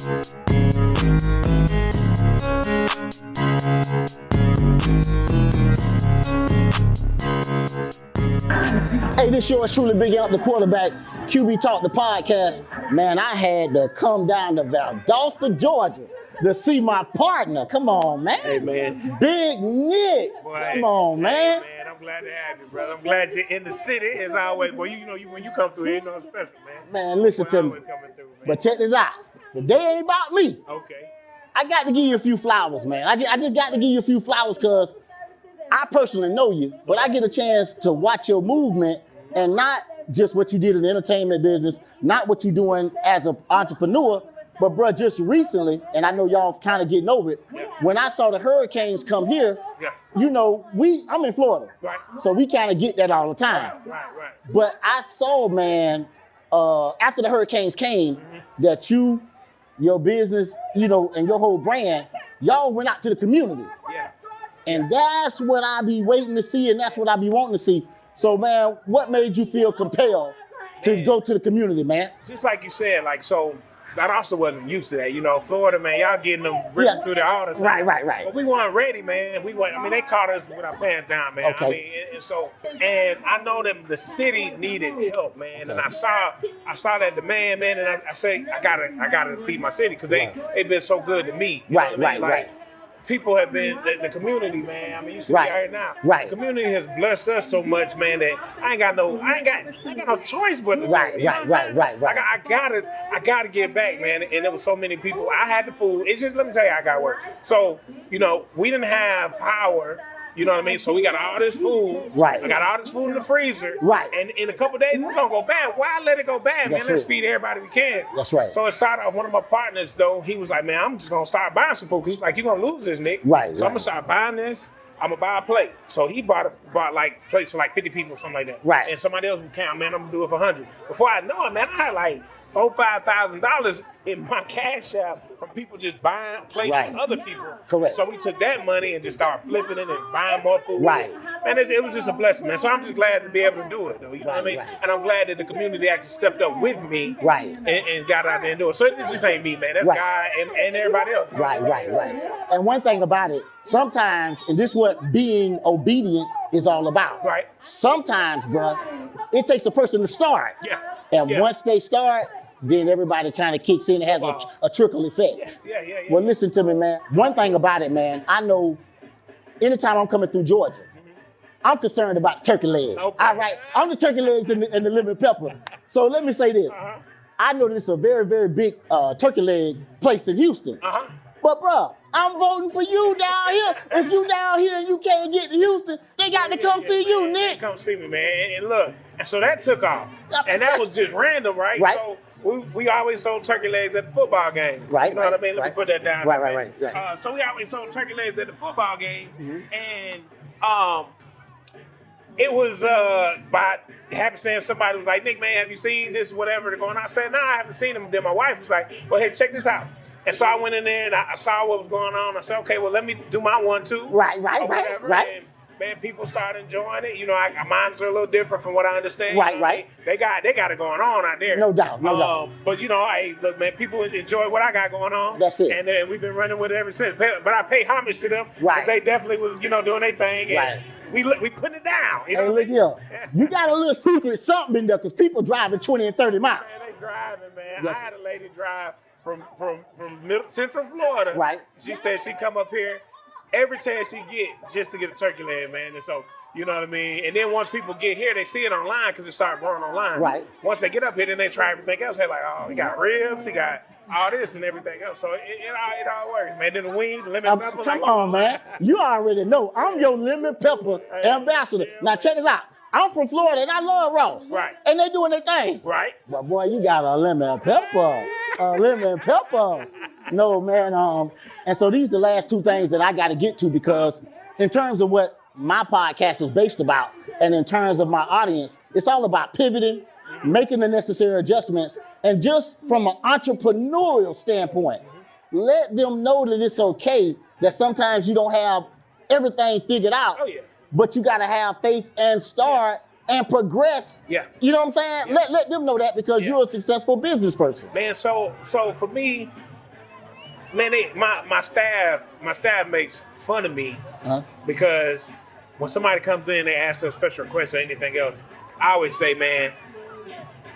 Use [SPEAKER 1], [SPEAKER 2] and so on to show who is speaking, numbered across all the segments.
[SPEAKER 1] Hey, this show is truly Big Up, the quarterback. QB Talk, the podcast. Man, I had to come down to Valdosta, Georgia to see my partner. Come on, man.
[SPEAKER 2] Hey, man.
[SPEAKER 1] Big Nick.
[SPEAKER 2] Boy,
[SPEAKER 1] come on, man.
[SPEAKER 2] Hey, man, I'm glad to have you, brother. I'm glad you're in the city as always. Boy, you know, when you come through here, you know it's special, man.
[SPEAKER 1] Man, listen to me. But check this out. The day ain't about me.
[SPEAKER 2] Okay.
[SPEAKER 1] I got to give you a few flowers, man. I just got to give you a few flowers because I personally know you, but I get a chance to watch your movement and not just what you did in the entertainment business, not what you're doing as an entrepreneur, but bro, just recently, and I know y'all kind of getting over it, when I saw the hurricanes come here, you know, I'm in Florida, so we kind of get that all the time.
[SPEAKER 2] Right.
[SPEAKER 1] But I saw, man, after the hurricanes came, that your business, you know, and your whole brand, y'all went out to the community.
[SPEAKER 2] Yeah.
[SPEAKER 1] And that's what I be waiting to see, and that's what I be wanting to see. So, man, what made you feel compelled to go to the community, man?
[SPEAKER 2] Just like you said, like, so I also wasn't used to that. You know, Florida, man, y'all getting them ripping through the all the time.
[SPEAKER 1] Right.
[SPEAKER 2] But we weren't ready, man. I mean, they caught us with our pants down, man.
[SPEAKER 1] Okay.
[SPEAKER 2] I mean, and I know that the city needed help, man. And I saw that demand, man, and I said, I gotta feed my city because they've been so good to me. You know what I mean? Like, people have been, the community, man. I mean, you see me out here now.
[SPEAKER 1] Right.
[SPEAKER 2] The community has blessed us so much, man, that I ain't got no choice but to do it. You know what I'm saying? I gotta get back, man. And there was so many people. I had the food. It's just, let me tell you, I got work. So, you know, we didn't have power. You know what I mean? So we got all this food.
[SPEAKER 1] Right.
[SPEAKER 2] I got all this food in the freezer.
[SPEAKER 1] Right.
[SPEAKER 2] And in a couple of days, it's gonna go bad. Why let it go bad, man? Let's feed everybody we can.
[SPEAKER 1] That's right.
[SPEAKER 2] So it started off, one of my partners, though, he was like, man, I'm just gonna start buying some food. Cause he's like, you're gonna lose this, Nick.
[SPEAKER 1] Right.
[SPEAKER 2] So I'm gonna start buying this. I'm gonna buy a plate. So he bought like plates for like 50 people or something like that.
[SPEAKER 1] Right.
[SPEAKER 2] And somebody else would count, man, I'm gonna do it for 100. Before I know it, man, I had like $4,000-$5,000 in my cash app from people just buying plates from other people.
[SPEAKER 1] Correct.
[SPEAKER 2] So we took that money and just started flipping it and buying more food.
[SPEAKER 1] Right.
[SPEAKER 2] Man, it was just a blessing, man. So I'm just glad to be able to do it, though. You know what I mean? And I'm glad that the community actually stepped up with me.
[SPEAKER 1] Right.
[SPEAKER 2] And got out there and do it. So it just ain't me, man. That's God and everybody else.
[SPEAKER 1] Right. And one thing about it, sometimes, and this is what being obedient is all about.
[SPEAKER 2] Right.
[SPEAKER 1] Sometimes, bro, it takes a person to start.
[SPEAKER 2] Yeah.
[SPEAKER 1] And once they start, then everybody kind of kicks in and has a trickle effect.
[SPEAKER 2] Yeah.
[SPEAKER 1] Well, listen to me, man. One thing about it, man, I know anytime I'm coming through Georgia, I'm concerned about the turkey legs.
[SPEAKER 2] Okay.
[SPEAKER 1] All right. I'm the turkey legs and the lemon pepper. So let me say this. I know this is a very, very big turkey leg place in Houston. But, bro, I'm voting for you down here. If you down here and you can't get to Houston, they got to come see you, Nick.
[SPEAKER 2] Come see me, man. And look, and so that took off. And that was just random, right? So we always sold turkey legs at the football game.
[SPEAKER 1] Right.
[SPEAKER 2] You know what I mean? Let me put that down.
[SPEAKER 1] Right.
[SPEAKER 2] So we always sold turkey legs at the football game. And it was by happenstance, somebody was like, Nick, man, have you seen this, whatever, they're going on? I said, no, I haven't seen them. Then my wife was like, well, hey, check this out. And so I went in there and I saw what was going on. I said, okay, well, let me do my one too.
[SPEAKER 1] Right.
[SPEAKER 2] And, man, people started enjoying it. You know, mine's are a little different from what I understand.
[SPEAKER 1] Right.
[SPEAKER 2] They got it going on out there.
[SPEAKER 1] No doubt.
[SPEAKER 2] But you know, look, man, people enjoy what I got going on.
[SPEAKER 1] That's it.
[SPEAKER 2] And then we've been running with it ever since. But I pay homage to them.
[SPEAKER 1] Right.
[SPEAKER 2] They definitely was, you know, doing their thing. And we putting it down. You know
[SPEAKER 1] look here. You got a little secret something in there because people driving 20 and 30 miles.
[SPEAKER 2] Man, they driving, man. I had a lady drive from Central Florida.
[SPEAKER 1] Right.
[SPEAKER 2] She said she come up here every chance she get just to get a turkey leg, man. And so, you know what I mean? And then once people get here, they see it online because it started growing online.
[SPEAKER 1] Right.
[SPEAKER 2] Once they get up here, then they try everything else. They're like, oh, he got ribs, he got all this and everything else. So it all works, man. Then the wings, lemon pepper.
[SPEAKER 1] Come on, man. You already know. I'm your lemon pepper ambassador. Now, check this out. I'm from Florida, and I love Ross.
[SPEAKER 2] Right.
[SPEAKER 1] And they doing their thing.
[SPEAKER 2] Right.
[SPEAKER 1] But, boy, you got a lemon pepper. A lemon pepper. No, man. And so these are the last two things that I got to get to because in terms of what my podcast is based about and in terms of my audience, it's all about pivoting, making the necessary adjustments, and just from an entrepreneurial standpoint, let them know that it's okay that sometimes you don't have everything figured out, but you got to have faith and start and progress.
[SPEAKER 2] Yeah.
[SPEAKER 1] You know what I'm saying? Let them know that because you're a successful business person.
[SPEAKER 2] Man, so for me, man, my staff makes fun of me because when somebody comes in, they ask a special request or anything else, I always say, man,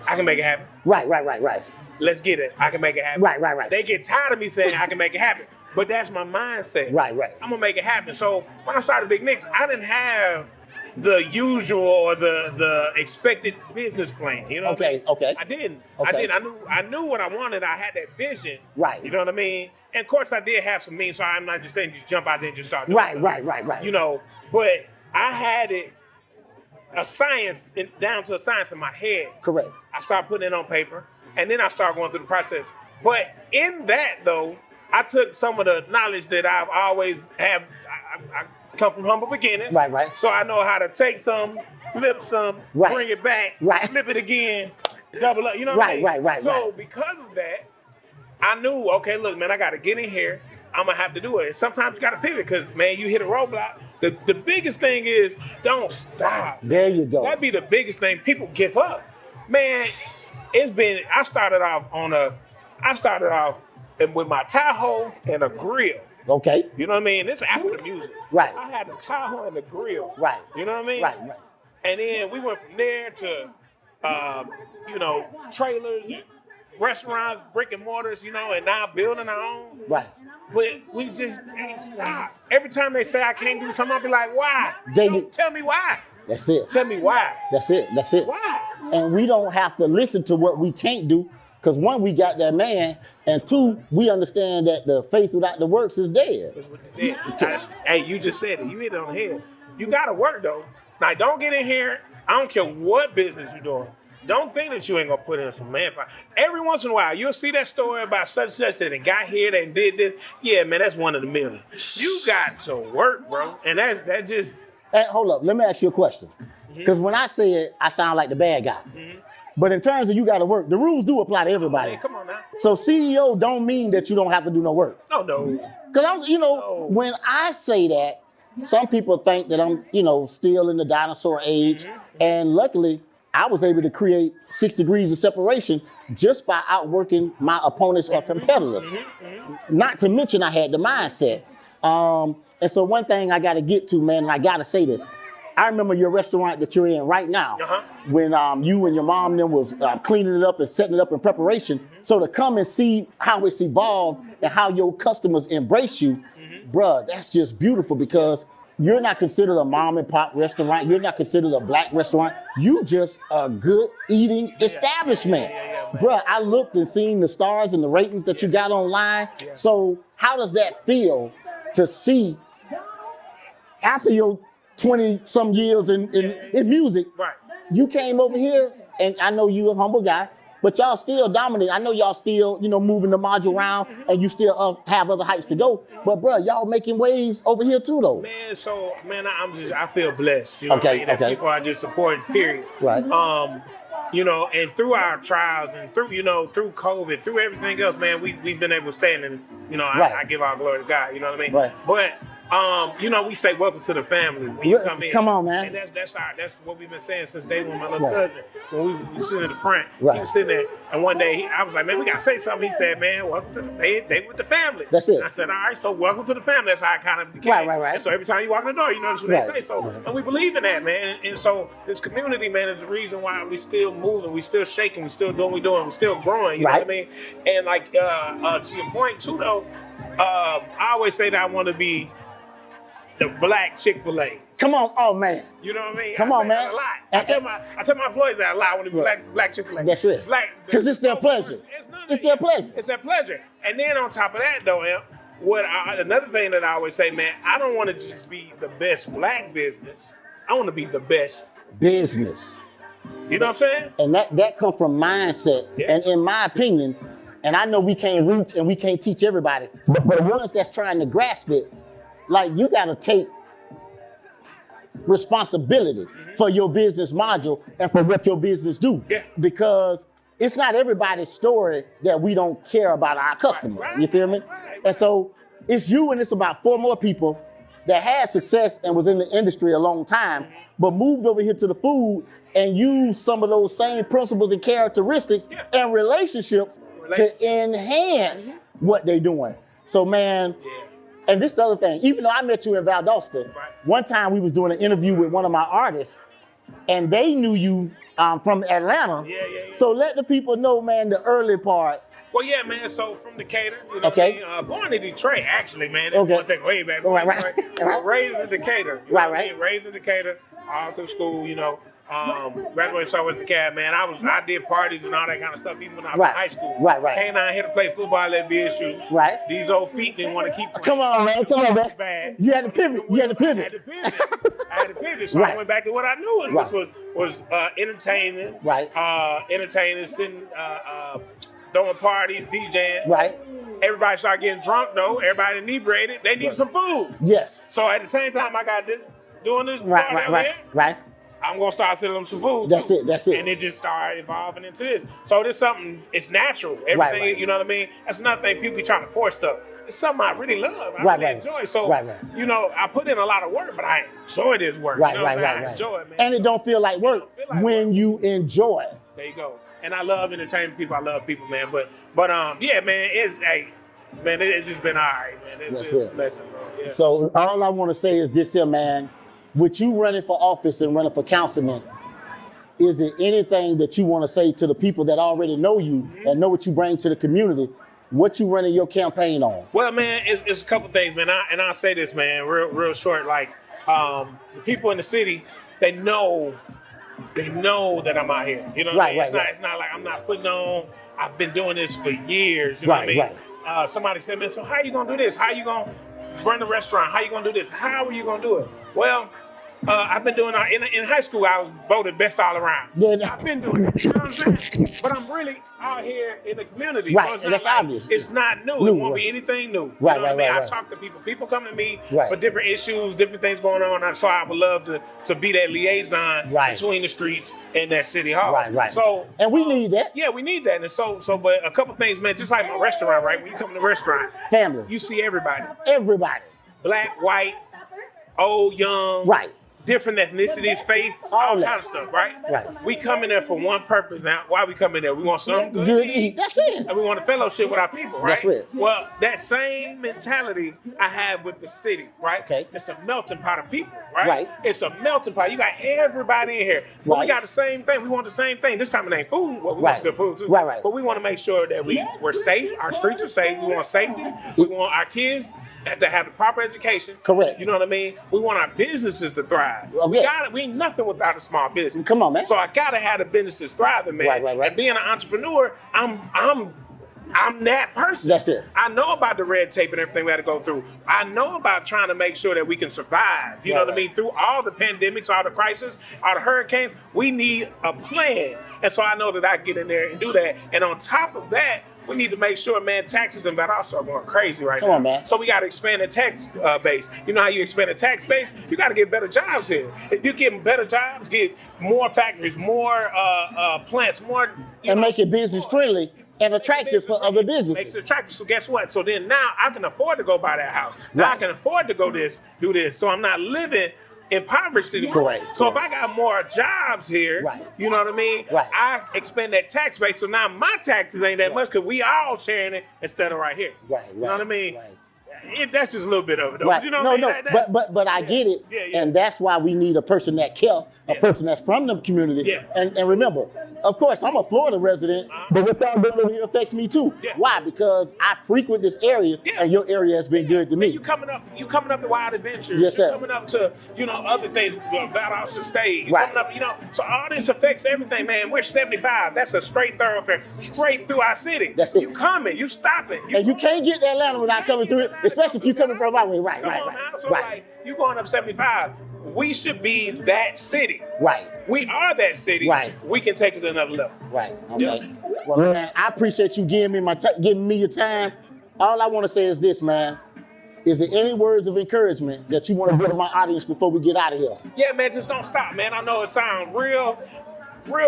[SPEAKER 2] I can make it happen.
[SPEAKER 1] Right.
[SPEAKER 2] Let's get it. I can make it happen.
[SPEAKER 1] Right.
[SPEAKER 2] They get tired of me saying I can make it happen, but that's my mindset.
[SPEAKER 1] Right.
[SPEAKER 2] I'm gonna make it happen. So when I started Big Nicks, I didn't have the usual or the expected business plan. You know?
[SPEAKER 1] Okay.
[SPEAKER 2] I didn't. I knew what I wanted. I had that vision.
[SPEAKER 1] Right.
[SPEAKER 2] You know what I mean? And of course, I did have some means. So I'm not just saying just jump out there and just start doing something.
[SPEAKER 1] Right.
[SPEAKER 2] You know, but I had it down to a science in my head.
[SPEAKER 1] Correct.
[SPEAKER 2] I started putting it on paper, and then I started going through the process. But in that, though, I took some of the knowledge that I've always had. I come from humble beginnings.
[SPEAKER 1] Right.
[SPEAKER 2] So I know how to take some, flip some, bring it back, flip it again, double up. You know what I mean?
[SPEAKER 1] Right.
[SPEAKER 2] So because of that, I knew, okay, look, man, I got to get in here. I'm going to have to do it. And sometimes you got to pivot because, man, you hit a roadblock. The biggest thing is don't stop.
[SPEAKER 1] There you go.
[SPEAKER 2] That'd be the biggest thing. People give up. Man, I started off with my Tahoe and a grill.
[SPEAKER 1] Okay.
[SPEAKER 2] You know what I mean? This is after the music.
[SPEAKER 1] Right.
[SPEAKER 2] I had a Tahoe and a grill.
[SPEAKER 1] Right.
[SPEAKER 2] You know what I mean?
[SPEAKER 1] Right.
[SPEAKER 2] And then we went from there to, trailers, and restaurants, brick and mortars, and now building our own.
[SPEAKER 1] Right.
[SPEAKER 2] But we just ain't stopped. Every time they say I can't do something, I'll be like, why? Tell me why.
[SPEAKER 1] That's it.
[SPEAKER 2] Tell me why.
[SPEAKER 1] That's it.
[SPEAKER 2] Why?
[SPEAKER 1] And we don't have to listen to what we can't do, because one, we got that man, and two, we understand that the faith without the works is dead.
[SPEAKER 2] Hey, you just said it. You hit it on the head. You got to work, though. Now, don't get in here. I don't care what business you're doing. Don't think that you ain't going to put in some manpower. Every once in a while, you'll see that story about such and such that got here, they did this. Yeah, man, that's one of the million. You got to work, bro. And that just...
[SPEAKER 1] Hey, hold up. Let me ask you a question. Because when I say it, I sound like the bad guy. But in terms of you got to work, the rules do apply to everybody.
[SPEAKER 2] Man, come on now.
[SPEAKER 1] So CEO don't mean that you don't have to do no work.
[SPEAKER 2] Oh, no.
[SPEAKER 1] Because when I say that, some people think that I'm, still in the dinosaur age. And luckily, I was able to create 6 degrees of separation just by outworking my opponents or competitors. Not to mention I had the mindset. And so one thing I got to get to, man, and I got to say this. I remember your restaurant that you're in right now when you and your mom then was cleaning it up and setting it up in preparation. So to come and see how it's evolved and how your customers embrace you, bruh, that's just beautiful, because you're not considered a mom and pop restaurant. You're not considered a black restaurant. You just a good eating establishment. Bruh, I looked and seen the stars and the ratings that you got online. So how does that feel to see after your 20-some years in music, you came over here, and I know you a humble guy, but y'all still dominate. I know y'all still, moving the module around, and you still have other heights to go. But bro, y'all making waves over here too, though.
[SPEAKER 2] Man, I feel blessed. You know what I mean? That people are just supporting, period.
[SPEAKER 1] Right.
[SPEAKER 2] And through our trials and through COVID, through everything else, man, we've been able to stand and, I give all glory to God. You know what I mean?
[SPEAKER 1] Right.
[SPEAKER 2] But we say welcome to the family when you come in.
[SPEAKER 1] Come on, man.
[SPEAKER 2] And that's what we've been saying since day one. My little cousin, when we sitting in the front, he was sitting there, and one day I was like, man, we gotta say something. He said, man, welcome to they with the family.
[SPEAKER 1] That's it.
[SPEAKER 2] And I said, all right, so welcome to the family. That's how I kind of became.
[SPEAKER 1] Right.
[SPEAKER 2] And so every time you walk in the door, you notice what they say. So and we believe in that, man. And so this community, man, is the reason why we still moving, we still shaking, we still doing what we're doing, we still growing. You know what I mean? And like to your point too, though, I always say that I want to be the black Chick-fil-A.
[SPEAKER 1] Come on, oh man.
[SPEAKER 2] You know what I mean?
[SPEAKER 1] Come on, man.
[SPEAKER 2] A lot. I tell my employees that a lot. I want to be black Chick-fil-A.
[SPEAKER 1] That's right. Because it's their pleasure. It's their pleasure.
[SPEAKER 2] It's their pleasure. And then on top of that, though, another thing that I always say, man, I don't want to just be the best black business. I want to be the best
[SPEAKER 1] business.
[SPEAKER 2] You know what I'm saying?
[SPEAKER 1] And that comes from mindset. Yeah. And in my opinion, and I know we can't reach and we can't teach everybody, but for the ones that's trying to grasp it, like, you got to take responsibility for your business module and for what your business do.
[SPEAKER 2] Yeah.
[SPEAKER 1] Because it's not everybody's story that we don't care about our customers. You feel me? And so it's you, and it's about 4 more people that had success and was in the industry a long time, but moved over here to the food and used some of those same principles and characteristics and relationships to enhance what they're doing. So, man, and this is the other thing. Even though I met you in Valdosta, one time we was doing an interview with one of my artists, and they knew you from Atlanta. So let the people know, man, the early part.
[SPEAKER 2] Well, yeah, man. So from Decatur, you know what I mean? Born in Detroit, actually, man. If you want to take way back. Raised in Decatur. Raised in Decatur, all through school, you know. Graduated so with the Decatur, man. I did parties and all that kind of stuff, even when I was in high school. Came down here to play football at BSU. These old feet didn't want to keep playing.
[SPEAKER 1] Come on, man.
[SPEAKER 2] Bad.
[SPEAKER 1] You had to pivot.
[SPEAKER 2] I had to pivot. So I went back to what I knew, which was entertaining. Entertaining, sitting, throwing parties, DJing. Everybody started getting drunk though. Everybody inebriated. They need some food.
[SPEAKER 1] Yes.
[SPEAKER 2] So at the same time, I got this doing this party I'm gonna start selling them some food.
[SPEAKER 1] That's it.
[SPEAKER 2] And it just started evolving into this. So this something. It's natural. Everything. You know what I mean? That's another thing. People be trying to force stuff. It's something I really love. I really enjoy. So you know, I put in a lot of work, but I enjoy this work. I enjoy it, man.
[SPEAKER 1] And it don't feel like work when you enjoy it.
[SPEAKER 2] There you go. And I love entertaining people. I love people, man. But yeah, man. It's it's just been all right, man. It's just a blessing, bro. Yeah.
[SPEAKER 1] So all I want to say is this here, man. With you running for office and running for councilman, is it anything that you want to say to the people that already know you and know what you bring to the community? What you running your campaign on?
[SPEAKER 2] Well, man, it's a couple things, man. I'll say this, man, real short. Like the people in the city, they know that I'm out here. You know what I mean? It's not like I'm not putting on. I've been doing this for years. You know what I mean? Somebody said, man, so how you gonna do this? How you gonna run a restaurant? How you gonna do this? How are you gonna do it? Well, I've been doing in high school. I was voted best all around. I've been doing it, you know what I'm saying? But I'm really out here in the community. So it's that's obvious. It's not new. It won't be anything new. You know what I mean? I talk to people. People come to me for different issues, different things going on. So I would love to be that liaison between the streets and that city hall. So
[SPEAKER 1] and we need that.
[SPEAKER 2] Yeah, we need that. And so but a couple things, man. Just like my restaurant, right? When you come to the restaurant,
[SPEAKER 1] family,
[SPEAKER 2] you see everybody.
[SPEAKER 1] Everybody.
[SPEAKER 2] Black, white, old, young. Different ethnicities, faiths, all kind of stuff, right? We come in there for one purpose now. Why we come in there? We want something good to eat.
[SPEAKER 1] That's it.
[SPEAKER 2] And we want to fellowship with our people, right?
[SPEAKER 1] That's it.
[SPEAKER 2] Well, that same mentality I have with the city, right? It's a melting pot of people, right? It's a melting pot. You got everybody in here. But we got the same thing. We want the same thing. This time it ain't food. Well, we want good food too. But we want to make sure that we're safe. Our streets are safe. We want safety. We want our kids to have the proper education.
[SPEAKER 1] Correct.
[SPEAKER 2] You know what I mean? We want our businesses to thrive. We ain't nothing without a small business.
[SPEAKER 1] Come on, man.
[SPEAKER 2] So I gotta have the businesses thriving, man. And being an entrepreneur, I'm that person.
[SPEAKER 1] That's it.
[SPEAKER 2] I know about the red tape and everything we had to go through. I know about trying to make sure that we can survive. You know what I mean? Through all the pandemics, all the crises, all the hurricanes, we need a plan. And so I know that I can get in there and do that. And on top of that, we need to make sure, man, taxes and Valdosta are going crazy right now.
[SPEAKER 1] Come on, man.
[SPEAKER 2] So we got to expand the tax base. You know how you expand the tax base? You got to get better jobs here. If you get better jobs, get more factories, more plants, more...
[SPEAKER 1] And make it business friendly and attractive for other businesses.
[SPEAKER 2] Makes it attractive. So guess what? So then now I can afford to go buy that house. Now I can afford to go do this. So I'm not living impoverished anymore. So if I got more jobs here, you know what I mean? I expand that tax base. So now my taxes ain't that much because we all sharing it instead of right here. You know what I mean? That's just a little bit of it, though. You know what I mean?
[SPEAKER 1] But I get it. And that's why we need a person that care, a person that's from the community. And remember, of course, I'm a Florida resident, but what y'all doing here affects me too. Why? Because I frequent this area, and your area has been good to me.
[SPEAKER 2] You coming up to Wild Adventures.
[SPEAKER 1] Yes, sir.
[SPEAKER 2] You're coming up to, other things, Valdosta State. Coming up, so all this affects everything, man. We're 75. That's a straight thoroughfare, straight through our city. That's it. You coming, you stopping.
[SPEAKER 1] And you can't get to Atlanta without coming through it, especially if you're coming from my way.
[SPEAKER 2] So like, you going up 75. We should be that city. We are that city. We can take it to another level.
[SPEAKER 1] Okay. Well, man, I appreciate you giving me your time. All I want to say is this, man. Is there any words of encouragement that you want to give to my audience before we get out of here?
[SPEAKER 2] Yeah, man, just don't stop, man. I know it sounds real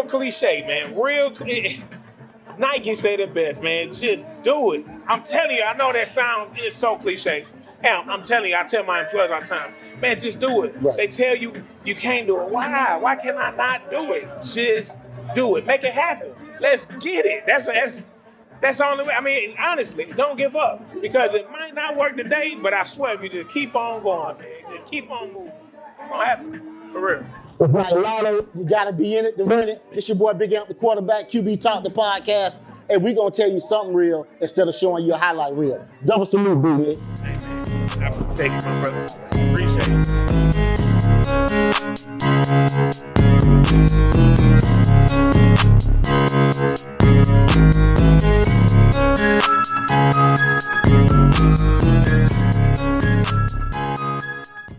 [SPEAKER 2] cliche, man. Nike said it best, man. Just do it. I'm telling you, I know that sounds is so cliche. I'm telling you, I tell my employees all the time, man, just do it. They tell you you can't do it. Why? Why can I not do it? Just do it. Make it happen. Let's get it. That's the only way. I mean, honestly, don't give up because it might not work today, but I swear if you just keep on going, man, just keep on moving, it's gonna happen for real.
[SPEAKER 1] That's right, Lotto. You gotta be in it to win it. This your boy Big Amp, the quarterback, QB Talk, the podcast, and we gonna tell you something real instead of showing you a highlight reel. Double salute, dude.
[SPEAKER 2] I appreciate you, my brother. Appreciate it.